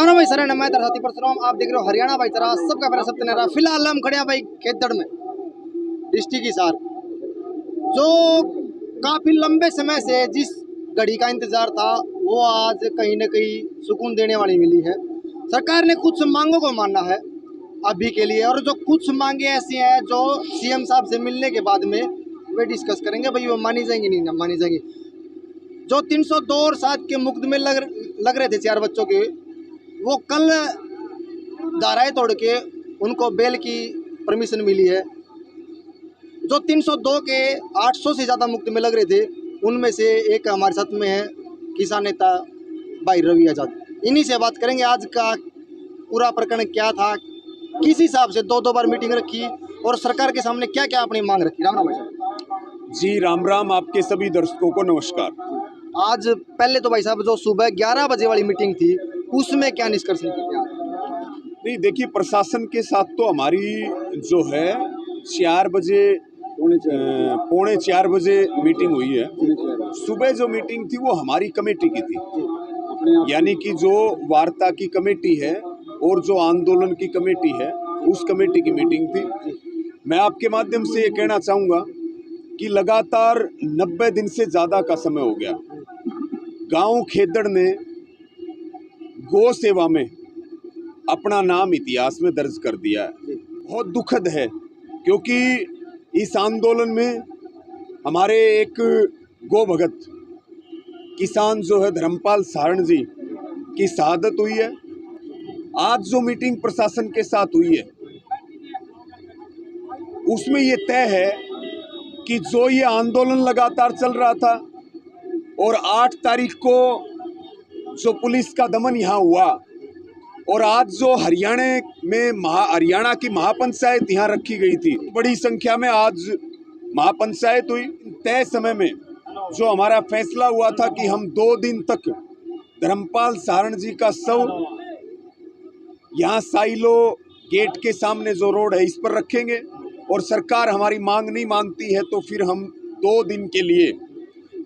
राम राम भाई सर मैं साथी परशुराम आप देख रहे हो हरियाणा भाईचारा सबका मेरा सब तेरा। फिलहाल हम खड़े हैं भाई खेतड़ में डिस्ट्रिक्ट हिसार, जो काफी लंबे समय से जिस घड़ी का इंतजार था वो आज कहीं न कहीं सुकून देने वाली मिली है। सरकार ने कुछ मांगों को माना है अभी के लिए, और जो कुछ मांगे ऐसी हैं जो सीएम साहब से मिलने के बाद में वे डिस्कस करेंगे भाई वो मानी जाएंगी नहीं मानी जाएंगी। जो 302 और 7 के मुकदमे लग रहे थे 4 बच्चों के, वो कल धाराएं तोड़ के उनको बेल की परमिशन मिली है। जो 302 के 800 से ज़्यादा मुकदमे लग रहे थे उनमें से एक हमारे साथ में है किसान नेता भाई रवि आजाद। इन्हीं से बात करेंगे आज का पूरा प्रकरण क्या था, किस हिसाब से 2 बार मीटिंग रखी और सरकार के सामने क्या क्या अपनी मांग रखी। राम राम भाई साहब। जी राम राम, आपके सभी दर्शकों को नमस्कार। आज पहले तो भाई साहब जो सुबह 11 बजे वाली मीटिंग थी उसमें क्या निष्कर्ष निकले? नहीं देखिए, प्रशासन के साथ तो हमारी जो है 4 बजे पौने 4 बजे मीटिंग हुई है। सुबह जो मीटिंग थी वो हमारी कमेटी की थी, यानी कि जो वार्ता की कमेटी है और जो आंदोलन की कमेटी है उस कमेटी की मीटिंग थी। मैं आपके माध्यम से ये कहना चाहूँगा कि लगातार 90 दिन से ज़्यादा का समय हो गया गांव खेदड़ ने गौ सेवा में अपना नाम इतिहास में दर्ज कर दिया है। बहुत दुखद है क्योंकि इस आंदोलन में हमारे एक गौ भगत किसान जो है धर्मपाल सारण जी की शहादत हुई है। आज जो मीटिंग प्रशासन के साथ हुई है उसमें ये तय है कि जो ये आंदोलन लगातार चल रहा था और 8 तारीख को जो पुलिस का दमन यहाँ हुआ और आज जो हरियाणा की महापंचायत यहाँ रखी गई थी, बड़ी संख्या में आज महापंचायत हुई। तय समय में जो हमारा फैसला हुआ था कि हम 2 दिन तक धर्मपाल सारण जी का शव यहाँ साइलो गेट के सामने जो रोड है इस पर रखेंगे और सरकार हमारी मांग नहीं मानती है तो फिर हम 2 दिन के लिए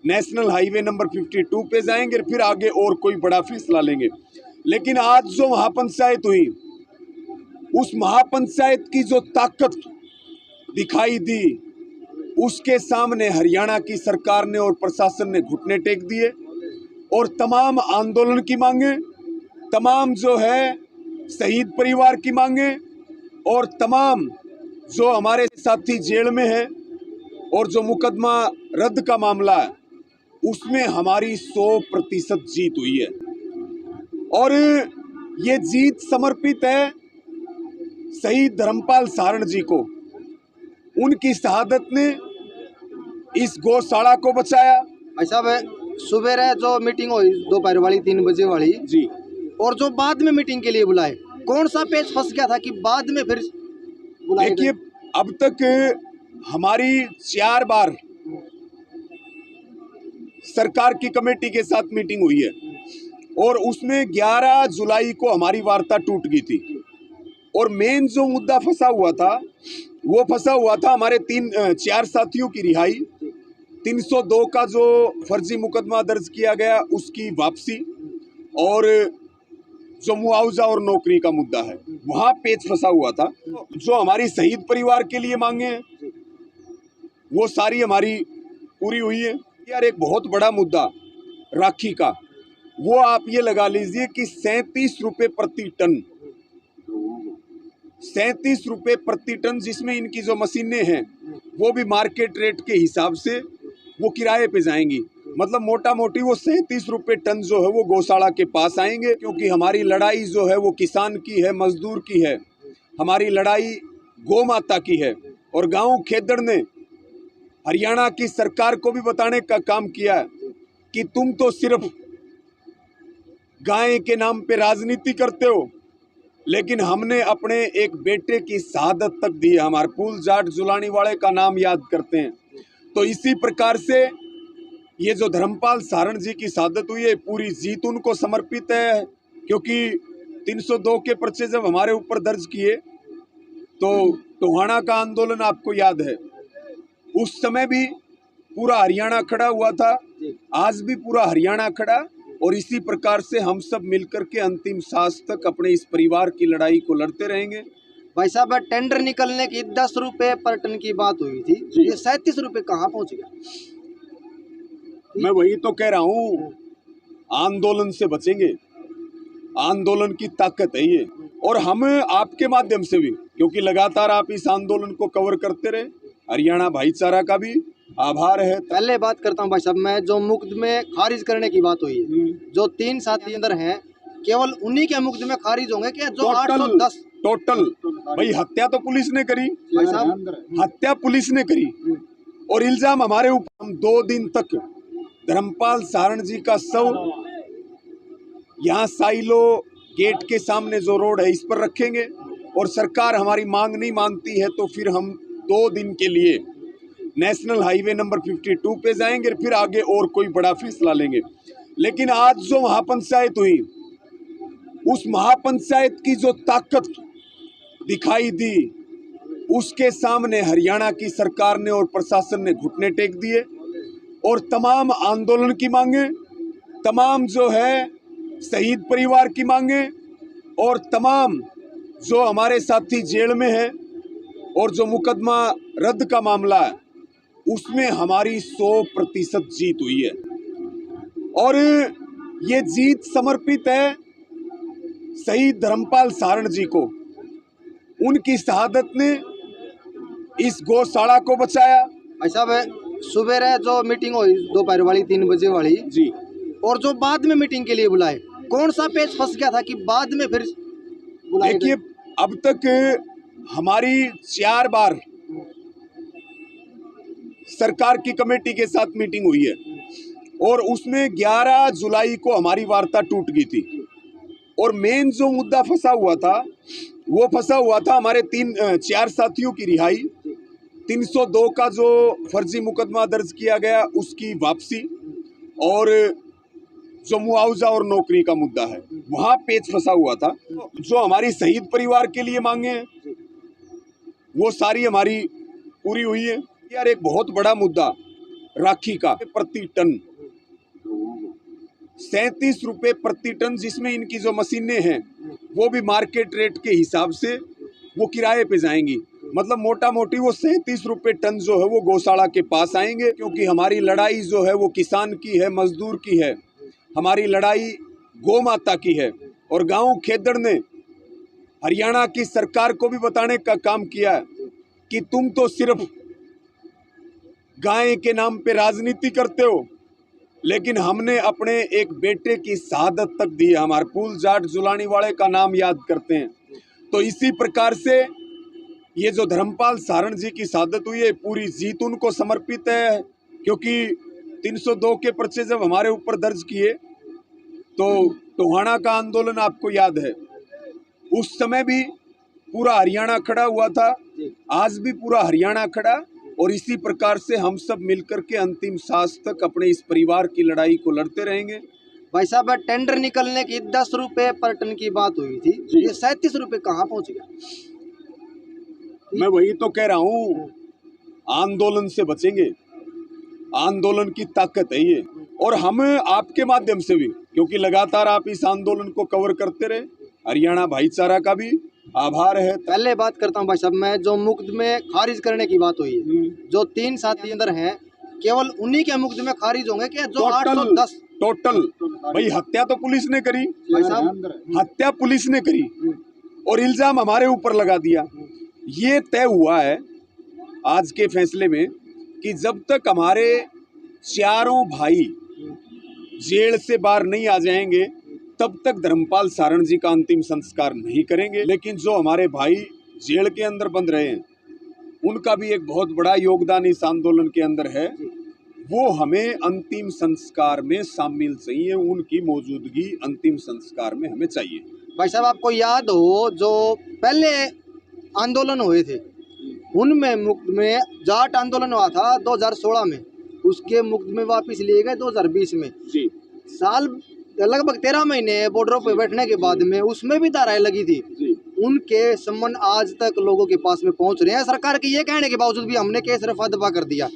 नेशनल हाईवे नंबर 52 पे जाएंगे, फिर आगे और कोई बड़ा फैसला लेंगे। लेकिन आज जो महापंचायत हुई उस महापंचायत की जो ताकत दिखाई दी उसके सामने हरियाणा की सरकार ने और प्रशासन ने घुटने टेक दिए और तमाम आंदोलन की मांगे, तमाम जो है शहीद परिवार की मांगे और तमाम जो हमारे साथी जेल में है और जो मुकदमा रद्द का मामला है उसमें हमारी 100% जीत हुई है। और ये जीत समर्पित है शहीद धर्मपाल सारण जी को। उनकी शहादत ने इस गौशाला को बचाया। भाई साहब सुबह जो मीटिंग हुई दोपहर वाली 3 बजे वाली जी, और जो बाद में मीटिंग के लिए बुलाए, कौन सा पेच फंस गया था कि बाद में फिर बुलाए? देखिए, अब तक हमारी 4 बार सरकार की कमेटी के साथ मीटिंग हुई है और उसमें 11 जुलाई को हमारी वार्ता टूट गई थी और मेन जो मुद्दा फंसा हुआ था वो फंसा हुआ था हमारे 4 साथियों की रिहाई, 302 का जो फर्जी मुकदमा दर्ज किया गया उसकी वापसी और जो मुआवजा और नौकरी का मुद्दा है वहाँ पेच फंसा हुआ था। जो हमारी शहीद परिवार के लिए मांगे हैं वो सारी हमारी पूरी हुई है। यार एक बहुत बड़ा मुद्दा राखी का, वो आप ये लगा लीजिए कि 37 रुपये प्रति टन, 37 रुपये प्रति टन, जिसमें इनकी जो मशीनें हैं वो भी मार्केट रेट के हिसाब से वो किराए पे जाएंगी। मतलब मोटा मोटी वो 37 रुपये टन जो है वो गौशाला के पास आएंगे, क्योंकि हमारी लड़ाई जो है वो किसान की है, मजदूर की है, हमारी लड़ाई गौ माता की है। और गांव खेदड़ ने हरियाणा की सरकार को भी बताने का काम किया है कि तुम तो सिर्फ गाय के नाम पे राजनीति करते हो, लेकिन हमने अपने एक बेटे की शहादत तक दी है। हमारे फूल जाट जुलानी वाले का नाम याद करते हैं। तो इसी प्रकार से ये जो धर्मपाल सारण जी की शहादत हुई है पूरी जीत उनको समर्पित है, क्योंकि 302 के पर्चे जब हमारे ऊपर दर्ज किए तो टोहाना का आंदोलन आपको याद है, उस समय भी पूरा हरियाणा खड़ा हुआ था, आज भी पूरा हरियाणा खड़ा और इसी प्रकार से हम सब मिलकर के अंतिम सांस तक अपने इस परिवार की लड़ाई को लड़ते रहेंगे। भाई साहब, टेंडर निकलने की 10 रुपए पर टन की बात हुई थी, ये 37 रुपए कहाँ पहुंच गया? मैं वही तो कह रहा हूँ, आंदोलन से बचेंगे, आंदोलन की ताकत है ये। और हम आपके माध्यम से भी, क्योंकि लगातार आप इस आंदोलन को कवर करते रहे, हरियाणा भाईचारा का भी आभार है। पहले बात करता हूँ भाई साहब, मैं जो मुकदमे खारिज करने की बात हुई है, जो 3 साथी अंदर हैं, केवल उन्हीं के मुकदमे खारिज होंगे कि जो 810? टोटल भाई, हत्या तो पुलिस ने करी भाई साहब, हत्या पुलिस ने करी और इल्जाम हमारे ऊपर। हम 2 दिन तक धर्मपाल सारण जी का शव यहाँ साइलो गेट के सामने जो रोड है इस पर रखेंगे, और सरकार हमारी मांग नहीं मानती है तो फिर हम 2 दिन के लिए नेशनल हाईवे नंबर 52 पे जाएंगे, फिर आगे और कोई बड़ा फैसला लेंगे। लेकिन आज जो महापंचायत हुई, उस महापंचायत की जो ताकत दिखाई दी, उसके सामने हरियाणा की सरकार ने और प्रशासन ने घुटने टेक दिए। और तमाम आंदोलन की मांगे, तमाम जो है शहीद परिवार की मांगे, और तमाम जो हमारे साथी जेल में है और जो मुकदमा रद्द का मामला है, उसमें हमारी 100% जीत हुई है। और ये जीत समर्पित है शहीद धर्मपाल सारण जी को। उनकी शहादत ने इस गौशाला को बचाया। भाई साहब, सुबह जो मीटिंग हुई दोपहर वाली 3 बजे वाली जी, और जो बाद में मीटिंग के लिए बुलाए, कौन सा पेच फंस गया था कि बाद में फिर बुलाए? देखिए, अब तक हमारी 4 बार सरकार की कमेटी के साथ मीटिंग हुई है, और उसमें 11 जुलाई को हमारी वार्ता टूट गई थी। और मेन जो मुद्दा फंसा हुआ था, वो फंसा हुआ था हमारे 4 साथियों की रिहाई, 302 का जो फर्जी मुकदमा दर्ज किया गया उसकी वापसी, और जो मुआवजा और नौकरी का मुद्दा है, वहां पेच फंसा हुआ था। जो हमारी शहीद परिवार के लिए मांगे हैं, वो सारी हमारी पूरी हुई है। यार, एक बहुत बड़ा मुद्दा राखी का प्रति टन 37 रुपए प्रति टन, जिसमें इनकी जो मशीनें हैं वो भी मार्केट रेट के हिसाब से वो किराए पे जाएंगी। मतलब मोटा मोटी वो 37 रुपए टन जो है वो गौशाला के पास आएंगे, क्योंकि हमारी लड़ाई जो है वो किसान की है, मजदूर की है, हमारी लड़ाई गौ माता की है। और गांव खेदड़ ने हरियाणा की सरकार को भी बताने का काम किया है कि तुम तो सिर्फ गाय के नाम पे राजनीति करते हो, लेकिन हमने अपने एक बेटे की शहादत तक दी है। हमारे फूल जाट जुलानी वाले का नाम याद करते हैं। तो इसी प्रकार से ये जो धर्मपाल सारण जी की शहादत हुई है, पूरी जीत उनको समर्पित है। क्योंकि 302 के पर्चे जब हमारे ऊपर दर्ज किए तो टोहाना का आंदोलन आपको याद है, उस समय भी पूरा हरियाणा खड़ा हुआ था, आज भी पूरा हरियाणा खड़ा। और इसी प्रकार से हम सब मिलकर के अंतिम सांस तक अपने इस परिवार की लड़ाई को लड़ते रहेंगे। भाई साहब, टेंडर निकलने की 10 रुपए पर टन की बात हुई थी, ये 37 रुपए कहाँ पहुंच गया? मैं वही तो कह रहा हूँ, आंदोलन से बचेंगे, आंदोलन की ताकत है ये। और हम आपके माध्यम से भी, क्योंकि लगातार आप इस आंदोलन को कवर करते रहे, हरियाणा भाईचारा का भी आभार है। पहले बात करता हूँ भाई साहब, मैं जो मुकदमे खारिज करने की बात हुई है, जो 3 साथी अंदर हैं, केवल उन्हीं के मुकदमे खारिज होंगे कि जो 810? टोटल भाई, हत्या तो पुलिस ने करी भाई साहब, हत्या पुलिस ने करी और इल्जाम हमारे ऊपर लगा दिया। ये तय हुआ है आज के फैसले में कि जब तक हमारे चारों भाई जेल से बाहर नहीं आ जाएंगे, तब तक धर्मपाल सारण जी का अंतिम संस्कार नहीं करेंगे। लेकिन जो हमारे भाई जेल के अंदर बंद रहे हैं, उनका भी एक बहुत बड़ा योगदान इस आंदोलन के अंदर है। वो हमें अंतिम संस्कार में शामिल चाहिए, उनकी मौजूदगी अंतिम संस्कार में हमें चाहिए। भाई साहब, आपको याद हो जो पहले आंदोलन हुए थे, उनमें मुकदमे, जाट आंदोलन हुआ था 2016 में, उसके मुकदमे वापस लिए गए 2020 में। जी, साल लगभग 13 महीने बॉर्डरों पे बैठने के बाद में उसमें भी धाराएं लगी थी। उनके संबंध आज तक लोगों के पास में पहुंच रहे हैं। सरकार के ये कहने के बावजूद भी हमने केस रफा दफा कर दिया।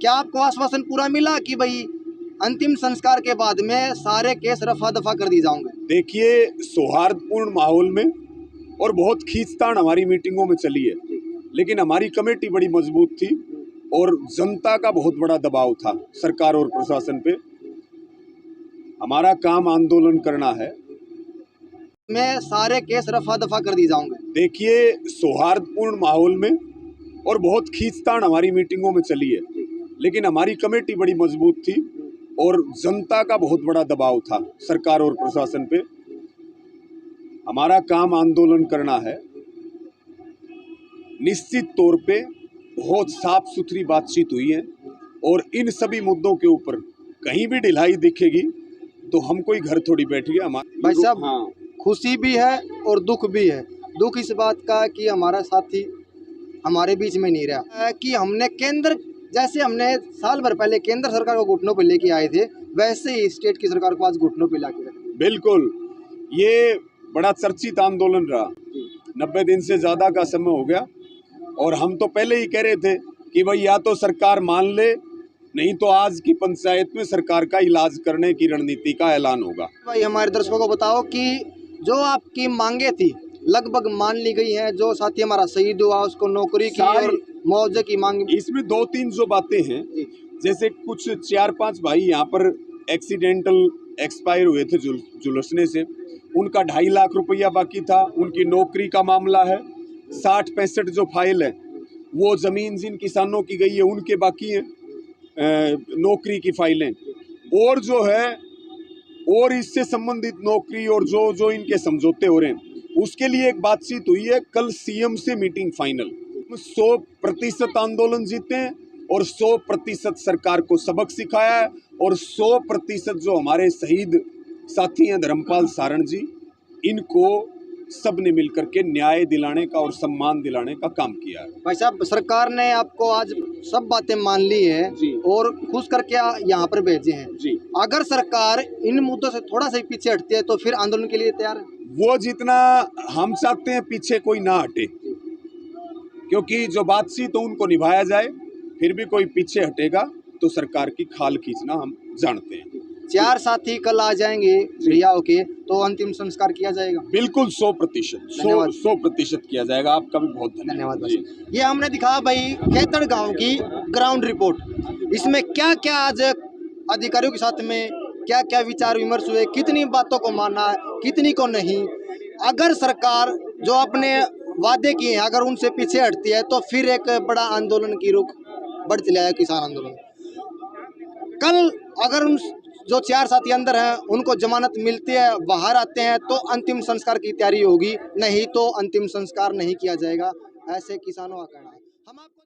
क्या आपको आश्वासन पूरा मिला कि भाई अंतिम संस्कार के बाद में सारे केस रफा दफा कर दिए जाएंगे। देखिए, सौहार्दपूर्ण माहौल में और बहुत खींचतान हमारी मीटिंगों में चली है, लेकिन हमारी कमेटी बड़ी मजबूत थी और जनता का बहुत बड़ा दबाव था सरकार और प्रशासन पे। हमारा काम आंदोलन करना है। में सारे केस रफा दफा कर दिए जाएंगे। देखिए, सौहार्दपूर्ण माहौल में और बहुत खींचतान हमारी मीटिंगों में चली है, लेकिन हमारी कमेटी बड़ी मजबूत थी और जनता का बहुत बड़ा दबाव था सरकार और प्रशासन पे। हमारा काम आंदोलन करना है। निश्चित तौर पे बहुत साफ सुथरी बातचीत हुई है और इन सभी मुद्दों के ऊपर कहीं भी ढिलाई दिखेगी तो हम कोई घर थोड़ी बैठ गया। भाई साहब, हाँ, खुशी भी है और दुख भी है। दुख इस बात का कि हमारा साथी हमारे बीच में नहीं रहा कि हमने केंद्र, जैसे हमने साल भर पहले केंद्र सरकार को घुटनों पे लेके आए थे, वैसे ही स्टेट की सरकार को आज घुटनों पे लाके रखे। बिल्कुल, ये बड़ा चर्चित आंदोलन रहा। 90 दिन से ज़्यादा का समय हो गया और हम तो पहले ही कह रहे थे कि भाई या तो सरकार मान ले, नहीं तो आज की पंचायत में सरकार का इलाज करने की रणनीति का ऐलान होगा। भाई हमारे दर्शकों को बताओ कि जो आपकी मांगे थी लगभग मान ली गई है। जो साथी हमारा शहीद हुआ उसको नौकरी की और मुआवजे की मांग, इसमें 2-3 जो बातें हैं, जैसे कुछ 4-5 भाई यहाँ पर एक्सीडेंटल एक्सपायर हुए थे झुलसने से, उनका 2.5 लाख रुपया बाकी था। उनकी नौकरी का मामला है। 60-65 जो फाइल है वो ज़मीन जिन किसानों की गई है उनके बाकी हैं नौकरी की फाइलें, और जो है और इससे संबंधित नौकरी और जो इनके समझौते हो रहे हैं उसके लिए एक बातचीत हुई है। कल सीएम से मीटिंग फाइनल। 100% आंदोलन जीते हैं और 100% सरकार को सबक सिखाया है और 100% जो हमारे शहीद साथी हैं धर्मपाल सारण जी, इनको सबने मिलकर के न्याय दिलाने का और सम्मान दिलाने का काम किया है। भाई साहब, सरकार ने आपको आज सब बातें मान ली है और खुश करके यहाँ पर भेजे हैं जी। अगर सरकार इन मुद्दों से थोड़ा सा पीछे हटती है तो फिर आंदोलन के लिए तैयार है। वो जितना हम चाहते हैं पीछे कोई ना हटे, क्योंकि जो बातचीत तो उनको निभाया जाए। फिर भी कोई पीछे हटेगा तो सरकार की खाल खींचना हम जानते हैं। 4 साथी कल आ जाएंगे रिहा होके तो अंतिम संस्कार किया जाएगा। बिल्कुल 100% किया जाएगा। आपका भी बहुत धन्यवाद। जी। ये हमने दिखा भाई खेतड़ गांव की ग्राउंड रिपोर्ट। इसमें क्या क्या आज अधिकारियों के साथ में क्या क्या विचार विमर्श हुए, कितनी बातों को माना है, कितनी को नहीं। अगर सरकार जो अपने वादे किए हैं अगर उनसे पीछे हटती है तो फिर एक बड़ा आंदोलन की रुख बढ़ चला है, किसान आंदोलन। कल अगर उन जो 4 साथी अंदर हैं उनको जमानत मिलती है, बाहर आते हैं तो अंतिम संस्कार की तैयारी होगी, नहीं तो अंतिम संस्कार नहीं किया जाएगा, ऐसे किसानों का कहना है। हम आपको